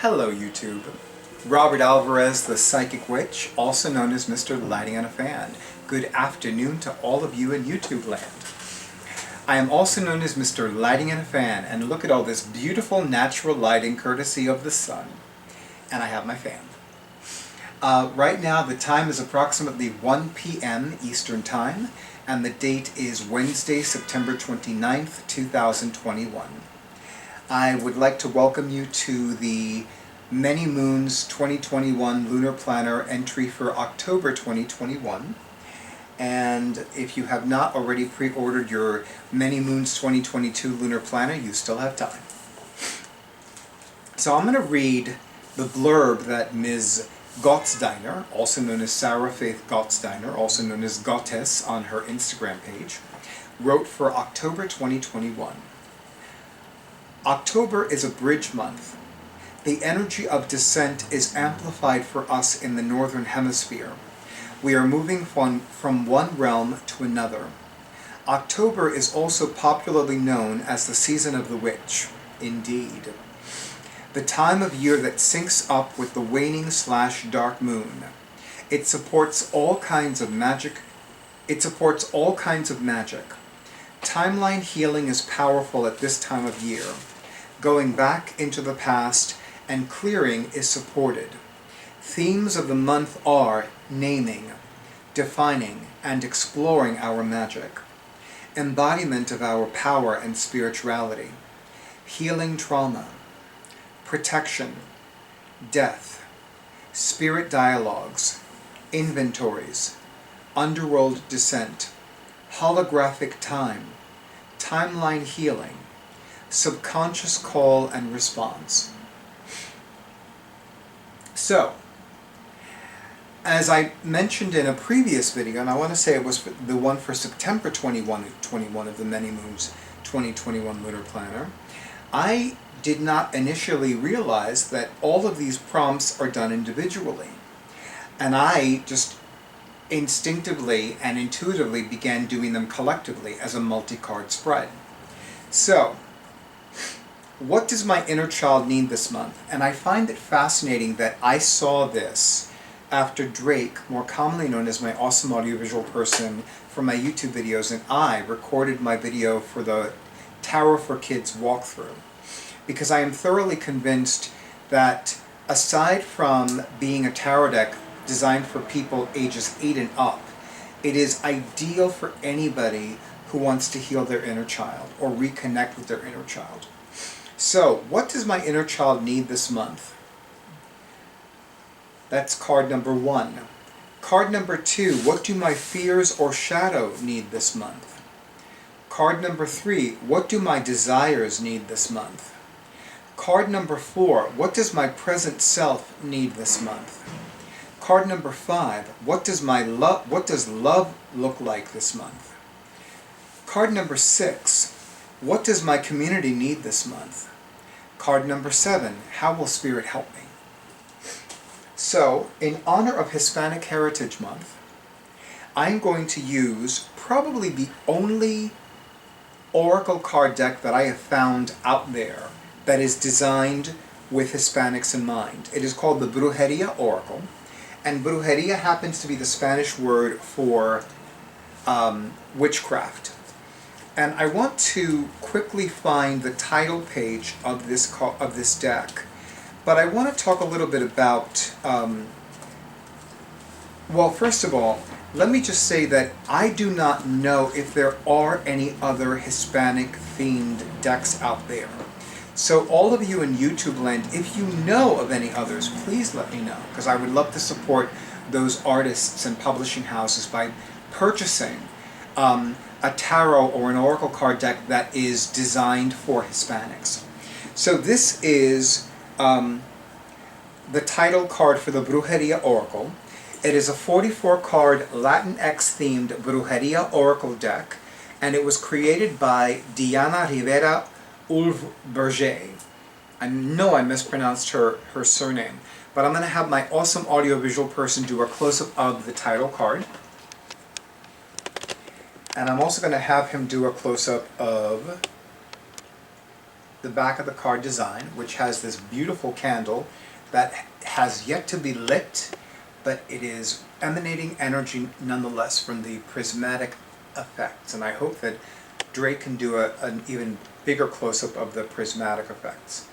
Hello YouTube. Robert Alvarez, the Psychic Witch, also known as Mr. Lighting on a Fan. Good afternoon to all of you in YouTube land. I am also known as Mr. Lighting on a Fan, and look at all this beautiful natural lighting courtesy of the sun. And I have my fan. Right now the time is approximately 1 p.m. Eastern Time, and the date is Wednesday, September 29th, 2021. I would like to welcome you to the Many Moons 2021 Lunar Planner entry for October 2021. And if you have not already pre-ordered your Many Moons 2022 Lunar Planner, you still have time. So I'm going to read the blurb that Ms. Gottsteiner, also known as Sarah Faith Gottsteiner, also known as Gottess on her Instagram page, wrote for October 2021. October is a bridge month. The energy of descent is amplified for us in the Northern Hemisphere. We are moving from one realm to another. October is also popularly known as the season of the witch. Indeed. The time of year that syncs up with the waning/dark moon. It supports all kinds of magic. Timeline healing is powerful at this time of year. Going back into the past and clearing is supported. Themes of the month are naming, defining, and exploring our magic, embodiment of our power and spirituality, healing trauma, protection, death, spirit dialogues, inventories, underworld descent, holographic time, timeline healing, subconscious call and response. So, as I mentioned in a previous video, and I want to say it was the one for September 2021 of the Many Moons 2021 Lunar Planner, I did not initially realize that all of these prompts are done individually. And I just instinctively and intuitively began doing them collectively as a multi-card spread. So, what does my inner child need this month? And I find it fascinating that I saw this after Drake, more commonly known as my awesome audiovisual person for my YouTube videos, and I recorded my video for the Tarot for Kids walkthrough. Because I am thoroughly convinced that aside from being a tarot deck designed for people ages 8 and up, it is ideal for anybody who wants to heal their inner child or reconnect with their inner child. So, what does my inner child need this month? That's card number 1. Card number 2, what do my fears or shadow need this month? Card number 3, what do my desires need this month? Card number 4, what does my present self need this month? Card number 5, what does love look like this month? Card number 6, what does my community need this month? Card number 7, how will Spirit help me? So, in honor of Hispanic Heritage Month, I'm going to use probably the only oracle card deck that I have found out there that is designed with Hispanics in mind. It is called the Brugeria Oracle, and brujeria happens to be the Spanish word for witchcraft. And I want to quickly find the title page of this deck, but I want to talk a little bit about, well, first of all, let me just say that I do not know if there are any other Hispanic-themed decks out there. So all of you in YouTube land, if you know of any others, please let me know, because I would love to support those artists and publishing houses by purchasing a tarot or an oracle card deck that is designed for Hispanics. So this is the title card for the Brugeria Oracle. It is a 44-card Latinx-themed Brugeria Oracle deck, and it was created by Dianna-Rivera ulvrberget. I know I mispronounced her surname, but I'm going to have my awesome audiovisual person do a close-up of the title card. And I'm also going to have him do a close-up of the back of the card design, which has this beautiful candle that has yet to be lit, but it is emanating energy nonetheless from the prismatic effects. And I hope that Drake can do an even bigger close-up of the prismatic effects.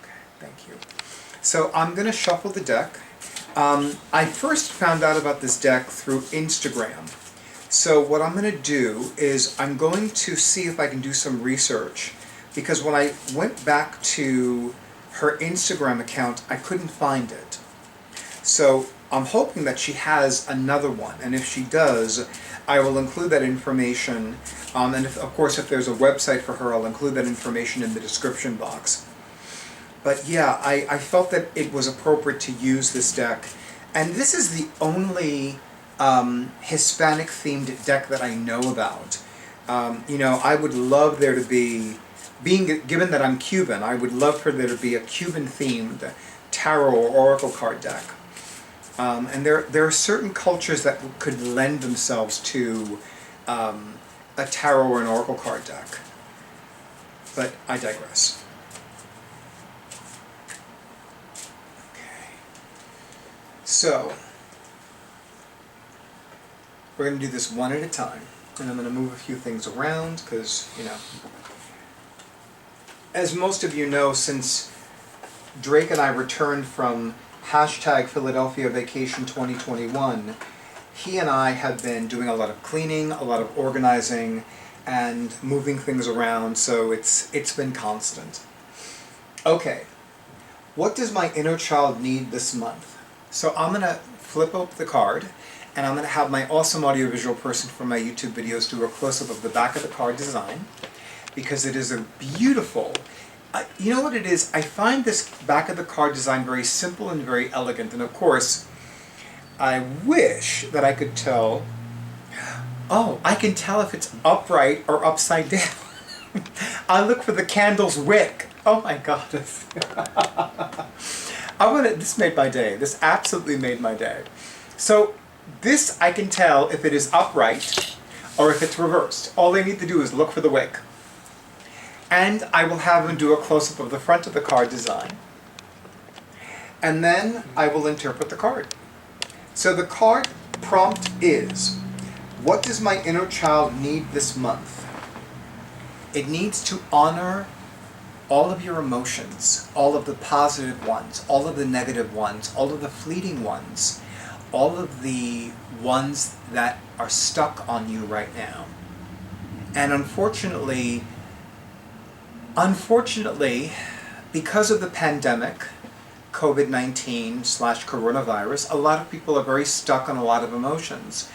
Okay, thank you. So I'm going to shuffle the deck. I first found out about this deck through Instagram. So what I'm going to do is I'm going to see if I can do some research, because when I went back to her Instagram account, I couldn't find it. So I'm hoping that she has another one, and if she does, I will include that information, and if, of course if there's a website for her, I'll include that information in the description box. But yeah, I felt that it was appropriate to use this deck, and this is the only Hispanic themed deck that I know about. You know, I would love there to be, given that I'm Cuban, I would love for there to be a Cuban themed tarot or oracle card deck. And there are certain cultures that could lend themselves to a tarot or an oracle card deck. But I digress. Okay. So, we're going to do this one at a time. And I'm going to move a few things around because, you know, as most of you know, since Drake and I returned from #Philadelphia Vacation 2021, he and I have been doing a lot of cleaning, a lot of organizing, and moving things around, so it's been constant. Okay, what does my inner child need this month? So I'm going to flip up the card, and I'm going to have my awesome audiovisual person from my YouTube videos do a close-up of the back of the card design, because it is a beautiful... you know what it is? I find this back of the card design very simple and very elegant, and of course, I wish that I could tell... Oh, I can tell if it's upright or upside down. I look for the candle's wick. Oh my god. This made my day. This absolutely made my day. So, this I can tell if it is upright or if it's reversed. All I need to do is look for the wick. And I will have him do a close-up of the front of the card design. And then I will interpret the card. So the card prompt is, what does my inner child need this month? It needs to honor all of your emotions, all of the positive ones, all of the negative ones, all of the fleeting ones, all of the ones that are stuck on you right now. And unfortunately, because of the pandemic, COVID-19/coronavirus, a lot of people are very stuck on a lot of emotions.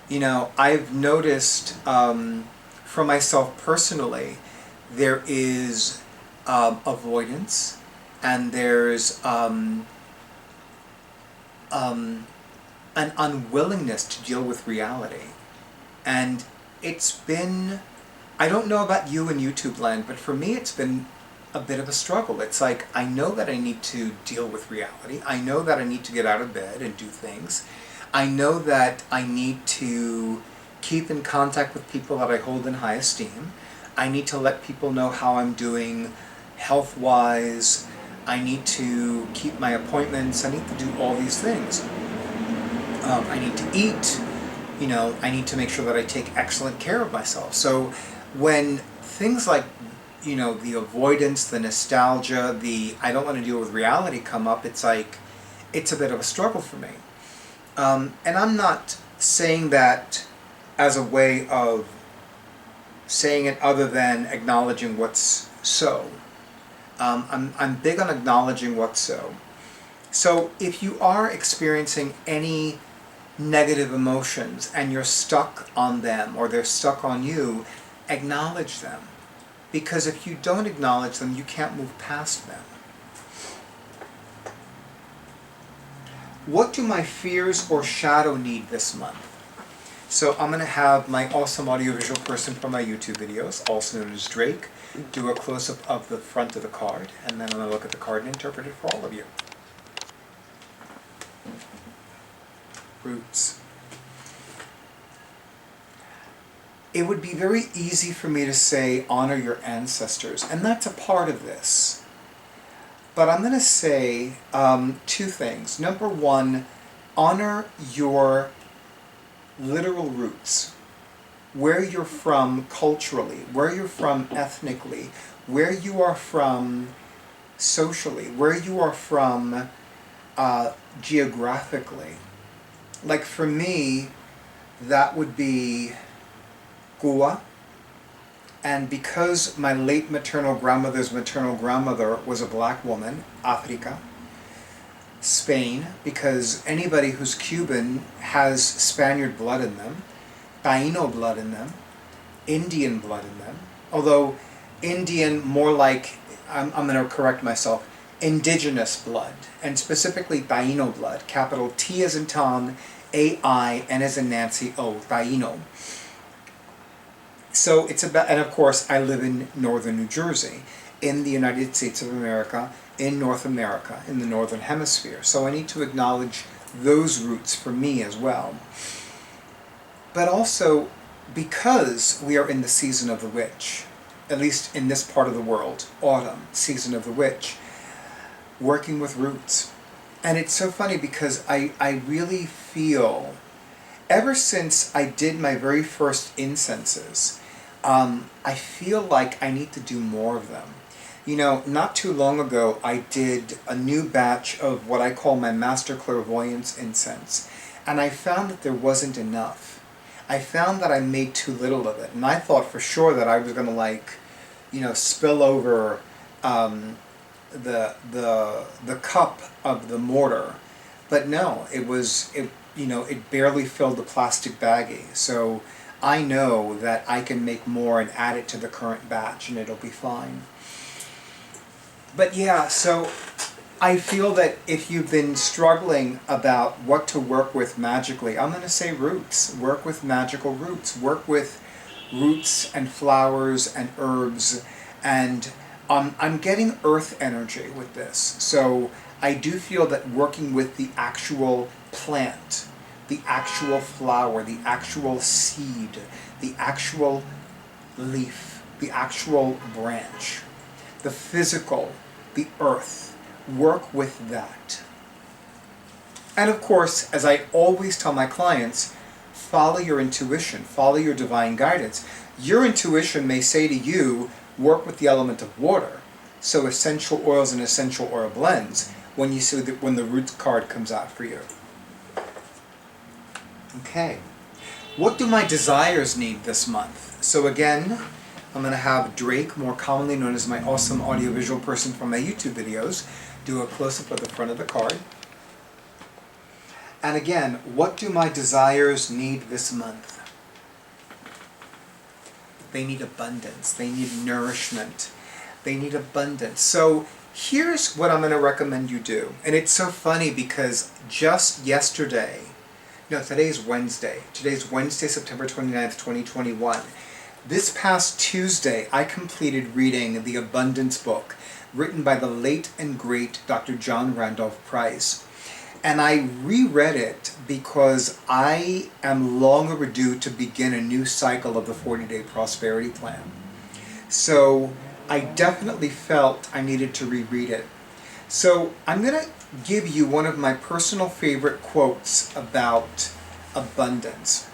You know, I've noticed for myself personally, there is avoidance, and there's an unwillingness to deal with reality. And it's been... I don't know about you in YouTube land, but for me it's been a bit of a struggle. It's like, I know that I need to deal with reality. I know that I need to get out of bed and do things. I know that I need to keep in contact with people that I hold in high esteem. I need to let people know how I'm doing health-wise. I need to keep my appointments. I need to do all these things. I need to eat. You know, I need to make sure that I take excellent care of myself. So when things like, you know, the avoidance, the nostalgia, the I don't want to deal with reality come up, it's like, it's a bit of a struggle for me. And I'm not saying that as a way of saying it other than acknowledging what's so. I'm big on acknowledging what's so. So if you are experiencing any negative emotions and you're stuck on them or they're stuck on you, acknowledge them. Because if you don't acknowledge them, you can't move past them. What do my fears or shadow need this month? So I'm going to have my awesome audiovisual person from my YouTube videos, also known as Drake, do a close-up of the front of the card, and then I'm going to look at the card and interpret it for all of you. Roots. it would be very easy for me to say honor your ancestors, and that's a part of this. But I'm going to say two things. Number one, honor your literal roots, where you're from culturally, where you're from ethnically, where you are from socially, where you are from geographically. Like for me, that would be Goa, and because my late maternal grandmother's maternal grandmother was a black woman, Africa. Spain, because anybody who's Cuban has Spaniard blood in them, Taino blood in them, Indian blood in them, although Indian more like, I'm going to correct myself, indigenous blood, and specifically Taino blood, capital T as in Tom, A-I, N as in Nancy, O, Taino. So it's about, and of course I live in northern New Jersey, in the United States of America, in North America, in the Northern Hemisphere. So I need to acknowledge those roots for me as well. But also, because we are in the season of the witch, at least in this part of the world, autumn, season of the witch, working with roots. And it's so funny because I really feel, ever since I did my very first incenses, I feel like I need to do more of them. You know, not too long ago, I did a new batch of what I call my Master Clairvoyance incense, and I found that there wasn't enough. I found that I made too little of it, and I thought for sure that I was going to, like, you know, spill over the cup of the mortar, but no, it barely filled the plastic baggie. So I know that I can make more and add it to the current batch, and it'll be fine. But yeah, so I feel that if you've been struggling about what to work with magically, I'm going to say roots. Work with magical roots. Work with roots and flowers and herbs. And I'm getting earth energy with this. So I do feel that working with the actual plant, the actual flower, the actual seed, the actual leaf, the actual branch, the physical, the earth, work with that. And of course, as I always tell my clients, follow your intuition, follow your divine guidance. Your intuition may say to you, work with the element of water. So essential oils and essential oil blends when you see when the root card comes out for you. Okay. What do my desires need this month? So again, I'm going to have Drake, more commonly known as my awesome audiovisual person from my YouTube videos, do a close-up of the front of the card. And again, what do my desires need this month? They need abundance. They need nourishment. They need abundance. So here's what I'm going to recommend you do. And it's so funny because just yesterday, no, today's Wednesday. Today's Wednesday, September 29th, 2021. This past Tuesday, I completed reading the Abundance book, written by the late and great Dr. John Randolph Price. And I reread it because I am long overdue to begin a new cycle of the 40-day prosperity plan. So I definitely felt I needed to reread it. So I'm going to give you one of my personal favorite quotes about abundance.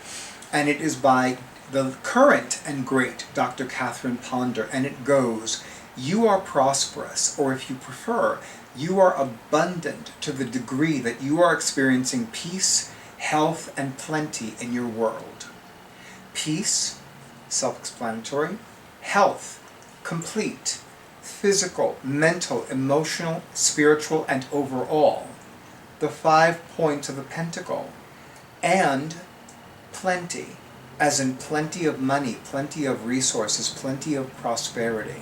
And it is by the current and great Dr. Catherine Ponder, and it goes, "You are prosperous, or if you prefer, you are abundant to the degree that you are experiencing peace, health, and plenty in your world." Peace, self-explanatory. Health, complete. Physical, mental, emotional, spiritual, and overall. The 5 points of the pentacle. And plenty, as in plenty of money, plenty of resources, plenty of prosperity.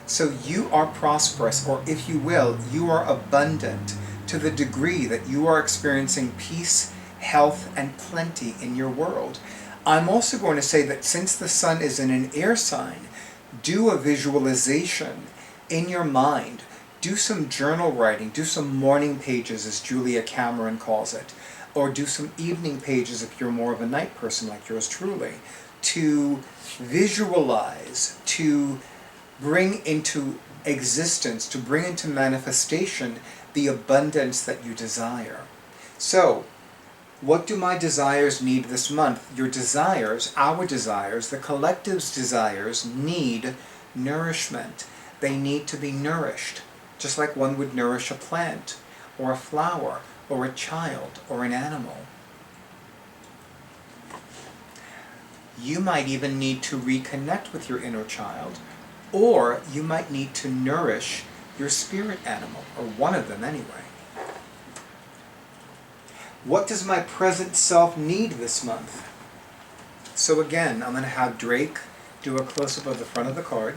So you are prosperous, or if you will, you are abundant to the degree that you are experiencing peace, health, and plenty in your world. I'm also going to say that since the sun is in an air sign, do a visualization in your mind. Do some journal writing, do some morning pages as Julia Cameron calls it, or do some evening pages if you're more of a night person like yours truly. to visualize, to bring into existence, to bring into manifestation the abundance that you desire. So, what do my desires need this month? Your desires, our desires, the collective's desires need nourishment. They need to be nourished, just like one would nourish a plant, or a flower, or a child, or an animal. You might even need to reconnect with your inner child, or you might need to nourish your spirit animal, or one of them anyway. What does my present self need this month? So again, I'm going to have Drake do a close-up of the front of the card.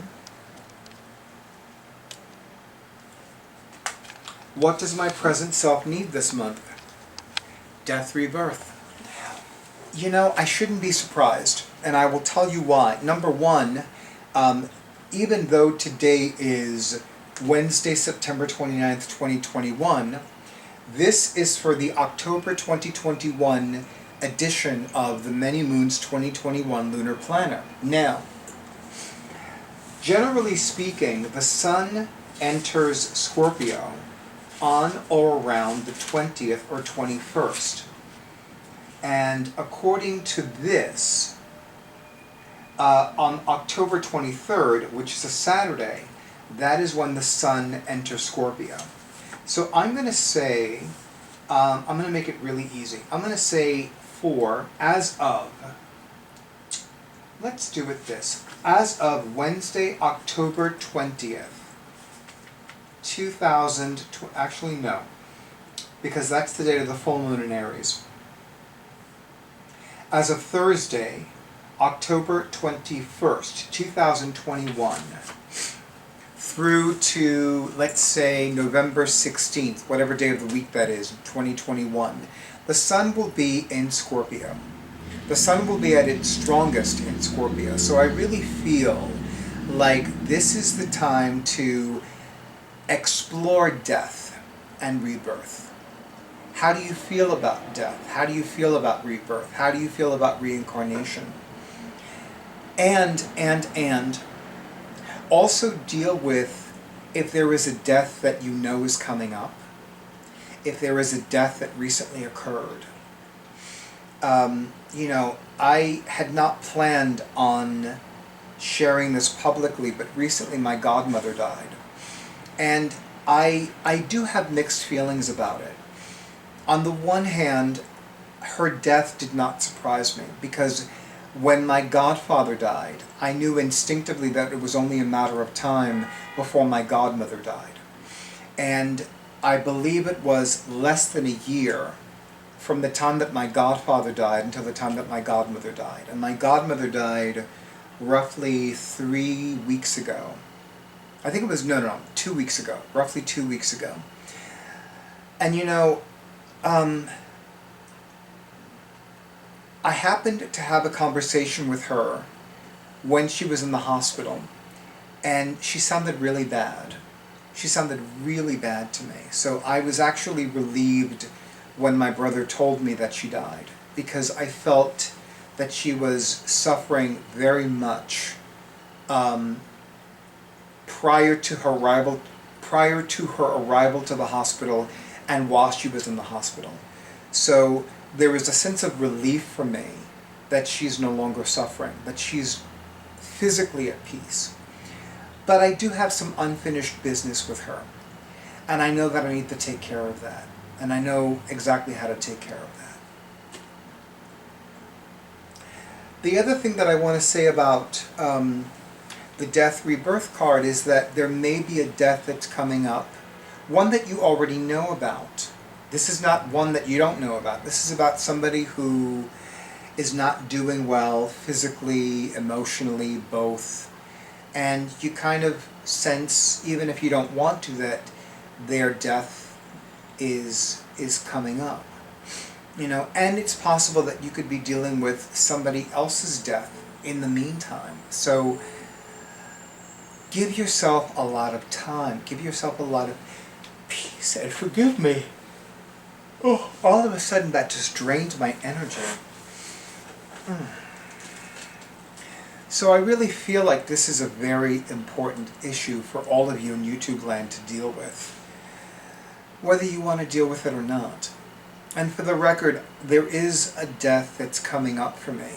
What does my present self need this month? Death, rebirth. You know, I shouldn't be surprised, and I will tell you why. Number one, even though today is Wednesday, September 29th, 2021, this is for the October 2021 edition of the Many Moons 2021 Lunar Planner. Now, generally speaking, the Sun enters Scorpio on or around the 20th or 21st. And according to this, on October 23rd, which is a Saturday, that is when the Sun enters Scorpio. So I'm going to say, I'm going to make it really easy. I'm going to say as of, let's do it this, as of Wednesday, October 20th, actually no, because that's the date of the full moon in Aries. As of Thursday, October 21st, 2021, through to, let's say, November 16th, whatever day of the week that is, 2021, the Sun will be in Scorpio. The Sun will be at its strongest in Scorpio. So I really feel like this is the time to explore death and rebirth. How do you feel about death? How do you feel about rebirth? How do you feel about reincarnation? And also deal with if there is a death that you know is coming up, if there is a death that recently occurred. You know, I had not planned on sharing this publicly, but recently my godmother died. And I do have mixed feelings about it. On the one hand, her death did not surprise me, because when my godfather died, I knew instinctively that it was only a matter of time before my godmother died. And I believe it was less than a year from the time that my godfather died until the time that my godmother died. And my godmother died roughly 3 weeks ago. I think it was, no, 2 weeks ago, roughly 2 weeks ago. And you know, I happened to have a conversation with her when she was in the hospital, and she sounded really bad. She sounded really bad to me. So I was actually relieved when my brother told me that she died, because I felt that she was suffering very much prior to her arrival to the hospital and while she was in the hospital. So there was a sense of relief for me that she's no longer suffering, that she's physically at peace. But I do have some unfinished business with her, and I know that I need to take care of that, and I know exactly how to take care of that. The other thing that I want to say about the death rebirth card is that there may be a death that's coming up, one that you already know about. This is not one that you don't know about. This is about somebody who is not doing well physically, emotionally, both. And you kind of sense, even if you don't want to, that their death is coming up. You know, and it's possible that you could be dealing with somebody else's death in the meantime. So give yourself a lot of time. Give yourself a lot of peace, and forgive me. Oh, all of a sudden that just drained my energy. So I really feel like this is a very important issue for all of you in YouTube land to deal with, whether you want to deal with it or not. And for the record, there is a death that's coming up for me,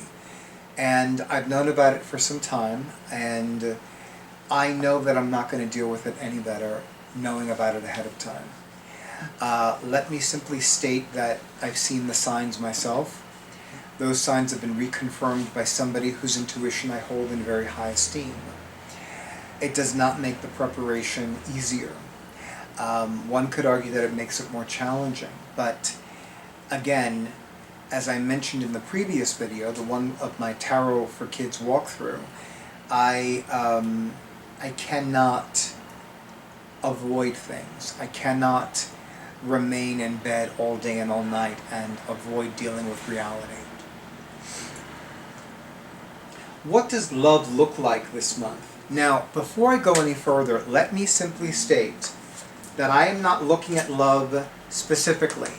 and I've known about it for some time, and I know that I'm not going to deal with it any better knowing about it ahead of time. Let me simply state that I've seen the signs myself. Those signs have been reconfirmed by somebody whose intuition I hold in very high esteem. It does not make the preparation easier. One could argue that it makes it more challenging, but again, as I mentioned in the previous video, the one of my Tarot for Kids walkthrough, I cannot avoid things. I cannot remain in bed all day and all night and avoid dealing with reality. What does love look like this month? Now, before I go any further, let me simply state that I am not looking at love specifically.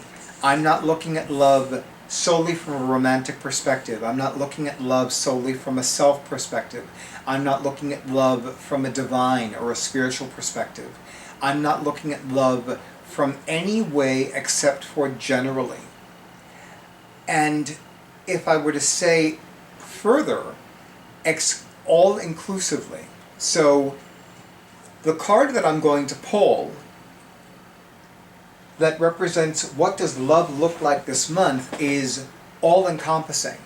I'm not looking at love solely from a romantic perspective. I'm not looking at love solely from a self perspective. I'm not looking at love from a divine or a spiritual perspective. I'm not looking at love from any way except for generally. And if I were to say further, all-inclusively. So the card that I'm going to pull that represents what does love look like this month is all-encompassing.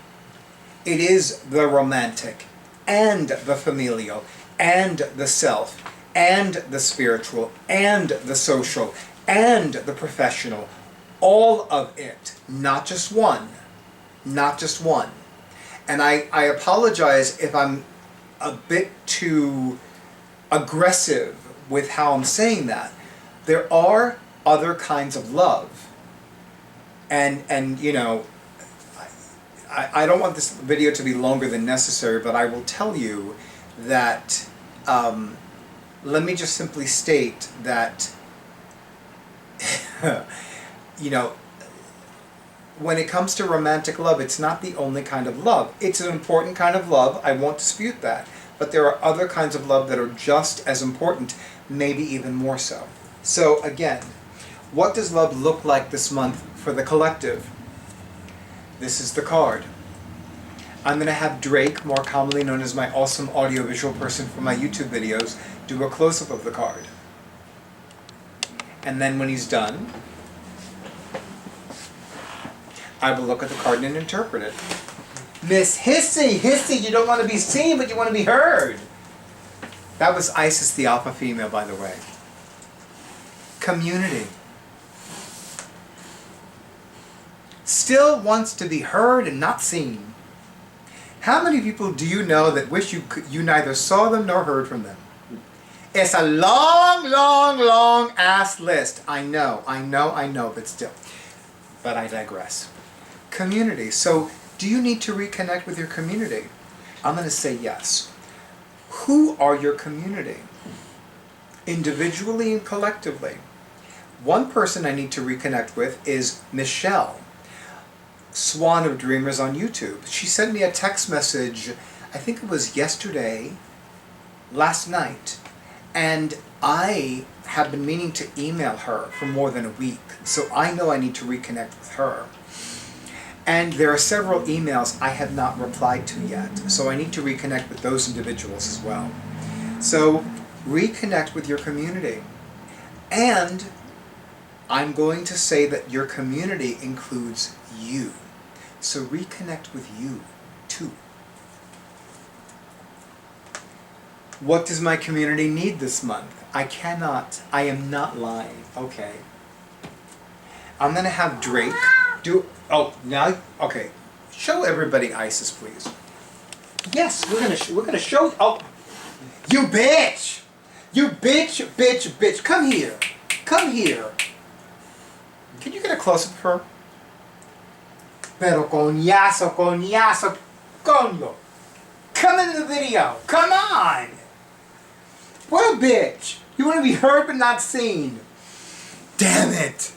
It is the romantic and the familial and the self and the spiritual and the social and the professional. All of it, not just one. Not just one. And I apologize if I'm a bit too aggressive with how I'm saying that. There are other kinds of love. And you know, I don't want this video to be longer than necessary, but I will tell you that, let me just simply state that, you know, when it comes to romantic love, it's not the only kind of love. It's an important kind of love, I won't dispute that. But there are other kinds of love that are just as important, maybe even more so. So again, what does love look like this month for the collective? This is the card. I'm going to have Drake, more commonly known as my awesome audiovisual person for my YouTube videos, do a close-up of the card. And then when he's done, I will look at the card and interpret it. Miss Hissy, you don't want to be seen, but you want to be heard. That was Isis, the alpha female, by the way. Community. Still wants to be heard and not seen. How many people do you know that wish you neither saw them nor heard from them? It's a long, long, long ass list. I know, but still. But I digress. Community. So, do you need to reconnect with your community? I'm going to say yes. Who are your community? Individually and collectively. One person I need to reconnect with is Michelle, Swan of Dreamers on YouTube. She sent me a text message, I think it was last night, and I have been meaning to email her for more than a week, so I know I need to reconnect with her. And there are several emails I have not replied to yet, so I need to reconnect with those individuals as well. So, reconnect with your community. And I'm going to say that your community includes you. So reconnect with you, too. What does my community need this month? I am not lying. Okay. I'm going to have Drake do... Oh, now... Okay. Show everybody Isis, please. Yes, we're gonna show... Oh! You bitch! You bitch! Come here! Come here! Can you get a close-up of her? Pero coñazo, coño! Come into the video! Come on! What a bitch! You want to be heard but not seen. Damn it!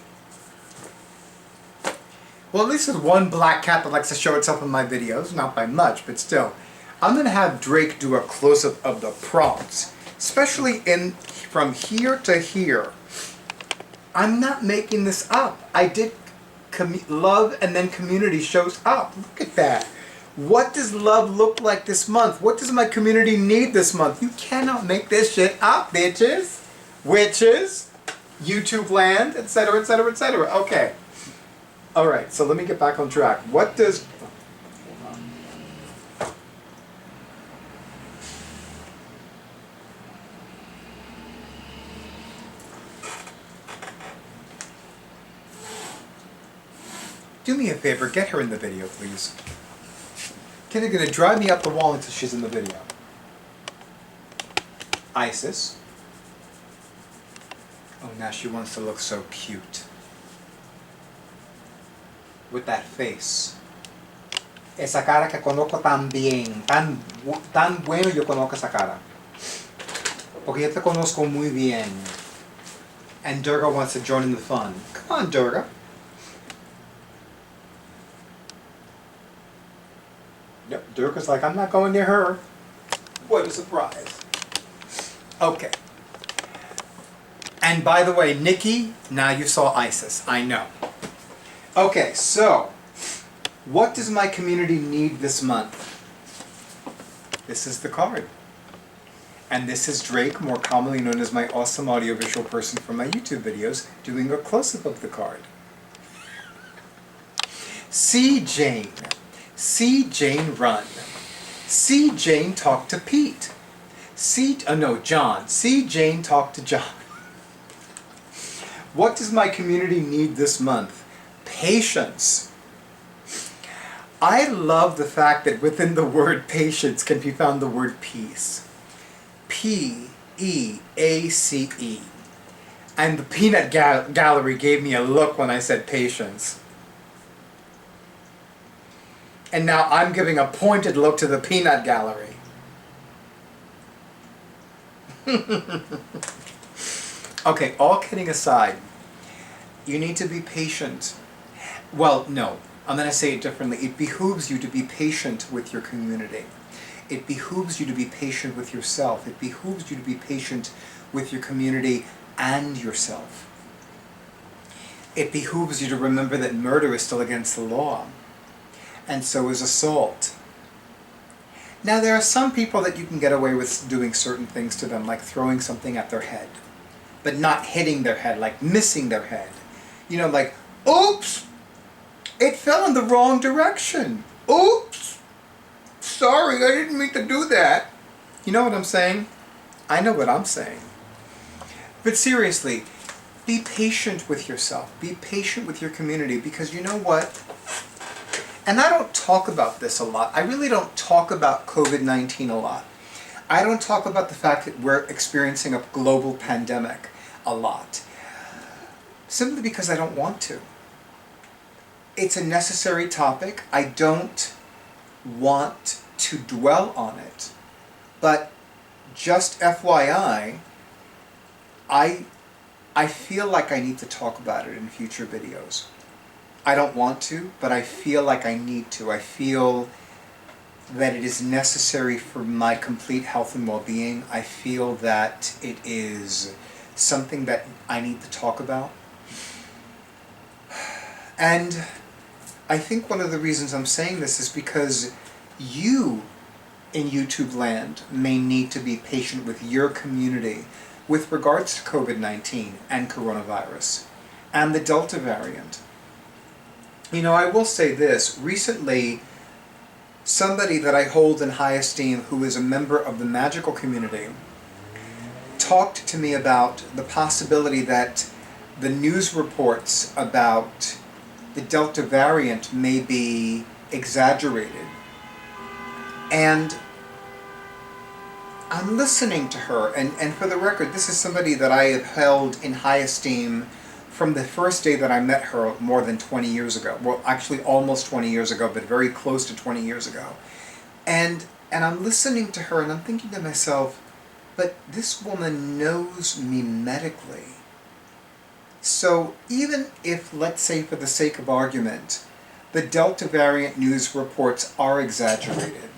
Well, at least there's one black cat that likes to show itself in my videos. Not by much, but still. I'm going to have Drake do a close-up of the prompts, especially from here to here. I'm not making this up. I did love and then community shows up. Look at that. What does love look like this month? What does my community need this month? You cannot make this shit up, bitches, witches, YouTube land, etc., etc., etc. Okay. All right, so let me get back on track. What does... Do me a favor, get her in the video, please. Kinda gonna drive me up the wall until she's in the video. Isis. Oh, now she wants to look so cute. With that face. Esa cara que conozco tan bien. Tan bueno yo conozco esa cara. Porque yo te conozco muy bien. And Durga wants to join in the fun. Come on, Durga. Yep, Durga's like, I'm not going near her. What a surprise. Okay. And by the way, Nikki, now you saw Isis. I know. Okay, so, what does my community need this month? This is the card. And this is Drake, more commonly known as my awesome audiovisual person from my YouTube videos, doing a close-up of the card. See Jane. See Jane run. See Jane talk to Pete. John. See Jane talk to John. What does my community need this month? Patience. I love the fact that within the word patience can be found the word peace. P-E-A-C-E. And the peanut gallery gave me a look when I said patience. And now I'm giving a pointed look to the peanut gallery. Okay, all kidding aside, you need to be patient. Well, no, I'm going to say it differently. It behooves you to be patient with your community. It behooves you to be patient with yourself. It behooves you to be patient with your community and yourself. It behooves you to remember that murder is still against the law. And so is assault. Now there are some people that you can get away with doing certain things to them, like throwing something at their head, but not hitting their head, like missing their head. You know, like, oops, it fell in the wrong direction. Oops, sorry, I didn't mean to do that. You know what I'm saying? I know what I'm saying. But seriously, be patient with yourself. Be patient with your community, because you know what? And I don't talk about this a lot. I really don't talk about COVID-19 a lot. I don't talk about the fact that we're experiencing a global pandemic a lot. Simply because I don't want to. It's a necessary topic. I don't want to dwell on it. But just FYI, I feel like I need to talk about it in future videos. I don't want to, but I feel like I need to. I feel that it is necessary for my complete health and well-being. I feel that it is something that I need to talk about. And I think one of the reasons I'm saying this is because you in YouTube land may need to be patient with your community with regards to COVID-19 and coronavirus and the Delta variant. You know, I will say this. Recently, somebody that I hold in high esteem who is a member of the magical community talked to me about the possibility that the news reports about the Delta variant may be exaggerated. And I'm listening to her, and for the record, this is somebody that I have held in high esteem from the first day that I met her more than 20 years ago. Well, actually almost 20 years ago, but very close to 20 years ago. And I'm listening to her and I'm thinking to myself, but this woman knows me medically. So even if, let's say for the sake of argument, the Delta variant news reports are exaggerated,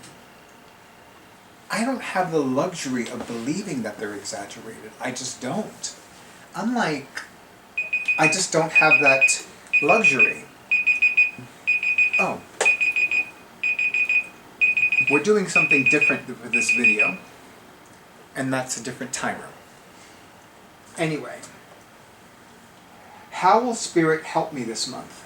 I don't have the luxury of believing that they're exaggerated. I just don't. I just don't have that luxury. Oh. We're doing something different with this video, and that's a different timer. Anyway, how will Spirit help me this month?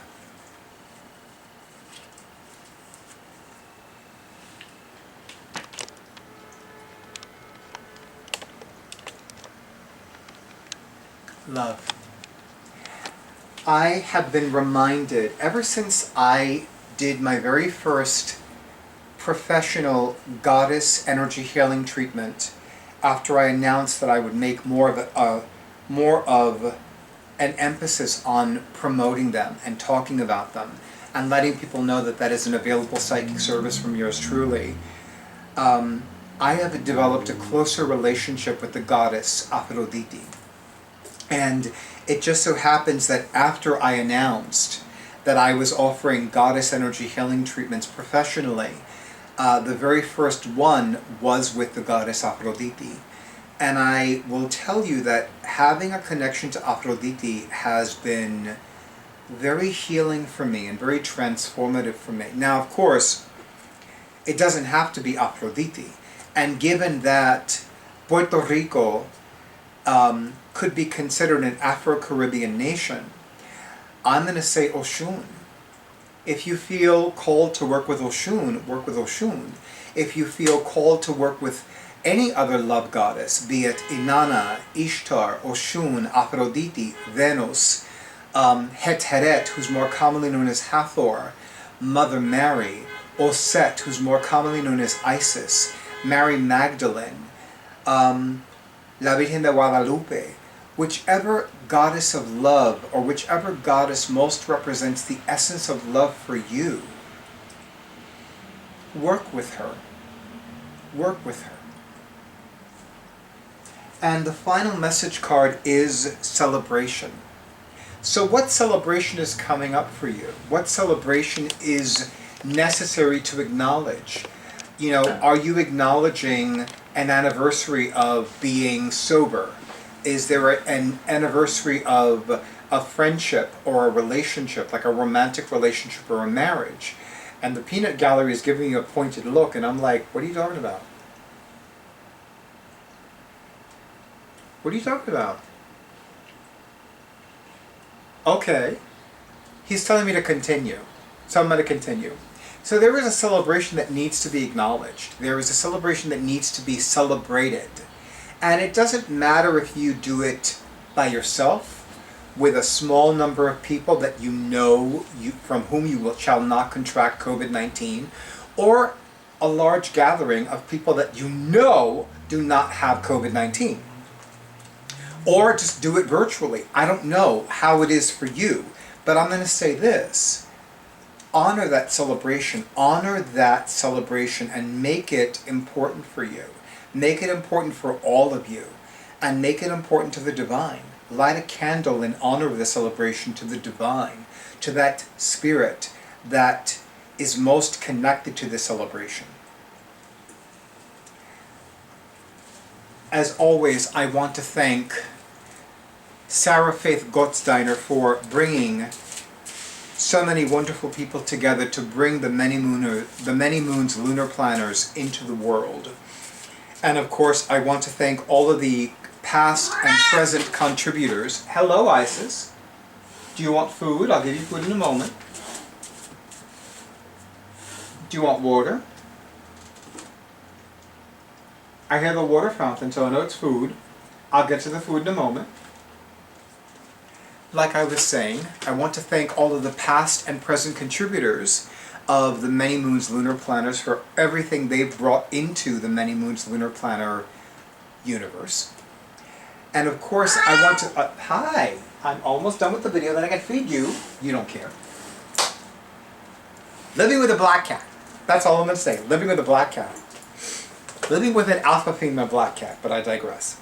Love. I have been reminded, ever since I did my very first professional goddess energy healing treatment, after I announced that I would make more of an emphasis on promoting them and talking about them and letting people know that that is an available psychic service from yours truly, I have developed a closer relationship with the goddess Aphrodite. And it just so happens that after I announced that I was offering goddess energy healing treatments professionally, the very first one was with the goddess Aphrodite. And I will tell you that having a connection to Aphrodite has been very healing for me and very transformative for me. Now, of course, it doesn't have to be Aphrodite. And given that Puerto Rico could be considered an Afro-Caribbean nation, I'm going to say Oshun. If you feel called to work with Oshun, work with Oshun. If you feel called to work with any other love goddess, be it Inanna, Ishtar, Oshun, Aphrodite, Venus, Het, who's more commonly known as Hathor, Mother Mary, Oset, who's more commonly known as Isis, Mary Magdalene, La Virgen de Guadalupe, whichever goddess of love or whichever goddess most represents the essence of love for you, work with her. Work with her. And the final message card is celebration. So what celebration is coming up for you? What celebration is necessary to acknowledge? You know, are you acknowledging an anniversary of being sober? Is there an anniversary of a friendship or a relationship, like a romantic relationship or a marriage? And the peanut gallery is giving you a pointed look, and I'm like, what are you talking about? What are you talking about? Okay. He's telling me to continue. So I'm going to continue. So there is a celebration that needs to be acknowledged. There is a celebration that needs to be celebrated. And it doesn't matter if you do it by yourself, with a small number of people that you know from whom you shall not contract COVID-19, or a large gathering of people that you know do not have COVID-19. Or just do it virtually. I don't know how it is for you, but I'm going to say this. Honor that celebration, and make it important for you. Make it important for all of you, and make it important to the divine. Light a candle in honor of the celebration to the divine, to that spirit that is most connected to the celebration. As always, I want to thank Sarah Faith Gottsteiner for bringing so many wonderful people together to bring the Many Moons Lunar Planners into the world. And of course, I want to thank all of the past and present contributors. Hello, Isis. Do you want food? I'll give you food in a moment. Do you want water? I hear the water fountain, so I know it's food. I'll get to the food in a moment. Like I was saying, I want to thank all of the past and present contributors of the Many Moons Lunar Planners for everything they've brought into the Many Moons Lunar Planner universe. And of course, I want to... hi! I'm almost done with the video, then I can feed you. You don't care. Living with a black cat. That's all I'm going to say. Living with a black cat. Living with an alpha female black cat, but I digress.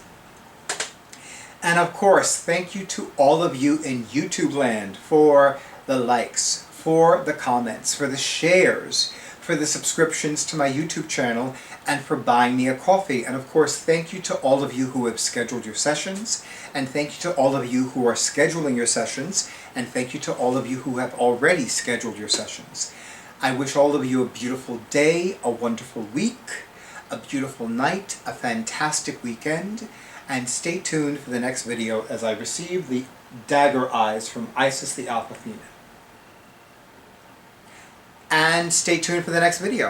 And of course, thank you to all of you in YouTube land for the likes, for the comments, for the shares, for the subscriptions to my YouTube channel, and for buying me a coffee. And of course, thank you to all of you who have scheduled your sessions, and thank you to all of you who are scheduling your sessions, and thank you to all of you who have already scheduled your sessions. I wish all of you a beautiful day, a wonderful week, a beautiful night, a fantastic weekend, and stay tuned for the next video as I receive the dagger eyes from Isis the Alpha Female. And stay tuned for the next video.